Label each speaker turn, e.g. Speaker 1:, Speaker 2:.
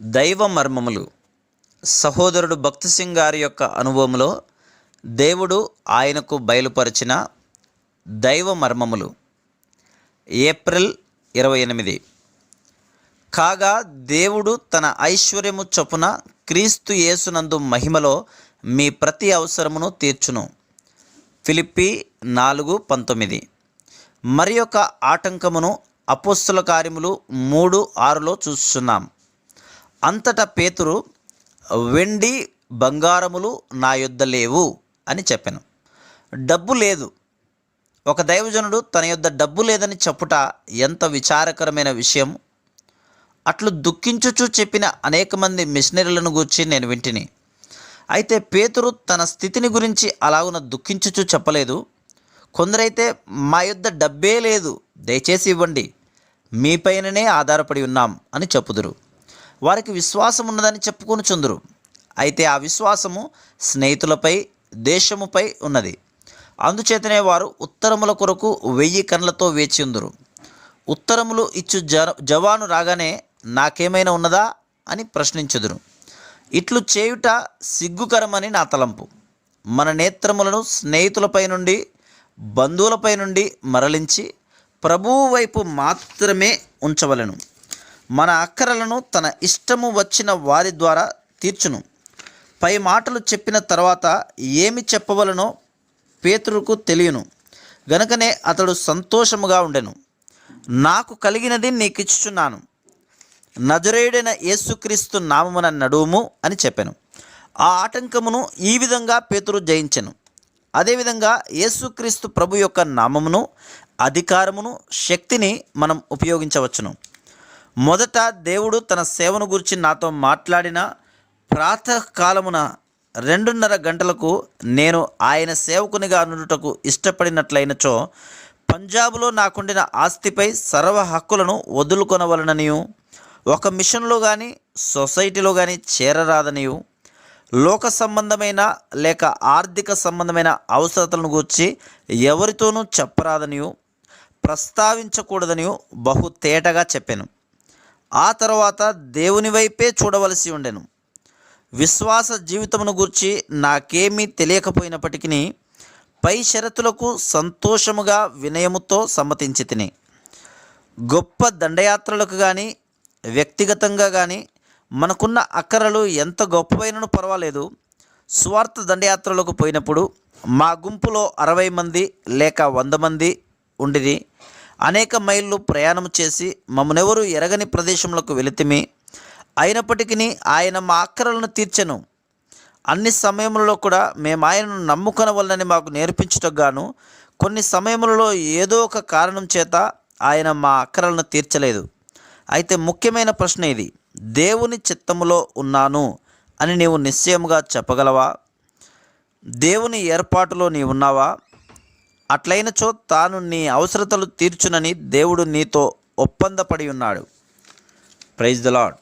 Speaker 1: దైవ మర్మములు. సహోదరుడు భక్తి సింగ్ గారి యొక్క అనుభవంలో దేవుడు ఆయనకు బయలుపరిచిన దైవ మర్మములు. ఏప్రిల్ 28. కాగా దేవుడు తన ఐశ్వర్యము చొప్పున క్రీస్తు యేసునందు మహిమలో మీ ప్రతి అవసరమును తీర్చును. ఫిలిప్పీ 4:19. మరి యొక్క ఆటంకమును అపోస్తల కార్యములు 3:6లో చూస్తున్నాం. అంతటా పేతురు, వెండి బంగారములు నా యొద్ద లేవు అని చెప్పాను. డబ్బు లేదు. ఒక దైవజనుడు తన యొద్ద డబ్బు లేదని చెప్పుట ఎంత విచారకరమైన విషయం. అట్లు దుఃఖించుచు చెప్పిన అనేక మంది మిషనరీలను గూర్చి నేను వింటిని. అయితే పేతురు తన స్థితిని గురించి అలాగున దుఃఖించుచు చెప్పలేదు. కొందరైతే మా యొద్ద డబ్బే లేదు, దయచేసి ఇవ్వండి, మీపైననే ఆధారపడి ఉన్నాం అని చెప్పుదురు. వారికి విశ్వాసం ఉన్నదని చెప్పుకొనుచుందురు. అయితే ఆ విశ్వాసము స్నేహితులపై, దేశముపై ఉన్నది. అందుచేతనే వారు ఉత్తరముల కొరకు 1000 కన్నులతో వేచి ఉందురు. ఉత్తరములు ఇచ్చు జవాను రాగానే నాకేమైనా ఉన్నదా అని ప్రశ్నించుదురు. ఇట్లు చేయుట సిగ్గుకరమని నా తలంపు. మన నేత్రములను స్నేహితులపై నుండి, బంధువులపై నుండి మరలించి ప్రభువు వైపు మాత్రమే ఉంచవలెను. మన అక్కరలను తన ఇష్టము వచ్చిన వారి ద్వారా తీర్చును. పై మాటలు చెప్పిన తర్వాత ఏమి చెప్పవలనో పేతురుకు తెలియను గనుకనే అతడు సంతోషముగా ఉండెను. నాకు కలిగినది నీకిచ్చుచున్నాను, నజరేయుడైన యేసుక్రీస్తు నామమున నడువుము అని చెప్పాను. ఆ ఆటంకమును ఈ విధంగా పేతురు జయించెను. అదేవిధంగా యేసుక్రీస్తు ప్రభు యొక్క నామమును, అధికారమును, శక్తిని మనం ఉపయోగించవచ్చును. మొదట దేవుడు తన సేవను గురించి నాతో మాట్లాడిన ప్రాతకాలమున 2:30 గంటలకు నేను ఆయన సేవకునిగా నుండుటకు ఇష్టపడినట్లయినచో పంజాబులో నాకుండిన ఆస్తిపై సర్వ హక్కులను వదులుకొనవలననియు, ఒక మిషన్లో కానీ సొసైటీలో కానీ చేరరాదనియు, లోక సంబంధమైన లేక ఆర్థిక సంబంధమైన అవసరతలను గూర్చి ఎవరితోనూ చెప్పరాదనియు, ప్రస్తావించకూడదనియు బహు తేటగా చెప్పాను. ఆ తర్వాత దేవుని వైపే చూడవలసి ఉండెను. విశ్వాస జీవితమును గూర్చి నాకేమీ తెలియకపోయినప్పటికీ పై షరతులకు సంతోషముగా వినయముతో సమ్మతించి తిని, గొప్ప దండయాత్రలకు కానీ వ్యక్తిగతంగా కానీ మనకున్న అక్కరలు ఎంత గొప్పవైనను పర్వాలేదు. స్వార్థ దండయాత్రలకు పోయినప్పుడు మా గుంపులో 60 మంది లేక 100 మంది ఉండిరి. అనేక మైళ్ళు ప్రయాణం చేసి మమ్మనెవరు ఎరగని ప్రదేశంలోకి వెళితిమి. అయినప్పటికీ ఆయన మా అక్కరలను తీర్చెను. అన్ని సమయములలో కూడా మేము ఆయనను నమ్ముకొనవలనని మాకు నేర్పించుటకు గాను కొన్ని సమయములలో ఏదో ఒక కారణం చేత ఆయన మా అక్కరలను తీర్చలేదు. అయితే ముఖ్యమైన ప్రశ్న ఇది: దేవుని చిత్తములో ఉన్నాను అని నీవు నిశ్చయముగా చెప్పగలవా? దేవుని ఏర్పాటులో నీవున్నావా? అట్లయినచో తాను నీ అవసరతలు తీర్చునని దేవుడు నీతో ఒప్పందపడి ఉన్నాడు. Praise the lord.